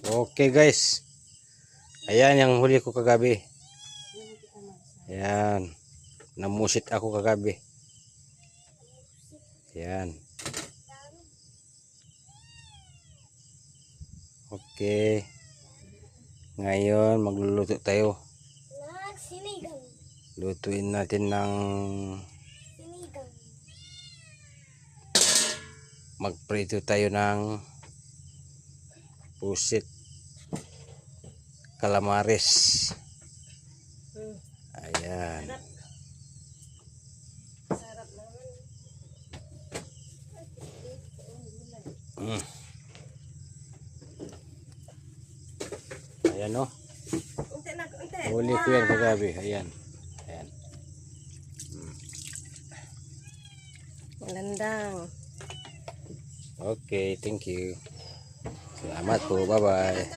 Okay guys. Ayan yung huli ko kagabi. Ayan. Namusit ako kagabi. Ayan. Okay. Ngayon magluluto tayo. Sinigang. Lutuin natin ng Sinigang. magprito tayo ng pusit calamares. Ayan. Sarap naman. Ayan o. Unti na, unti. Huli ko yan kagabi. Ayan. Ayan. Magandang. Okay, thank you. Salamat po. Bye-bye.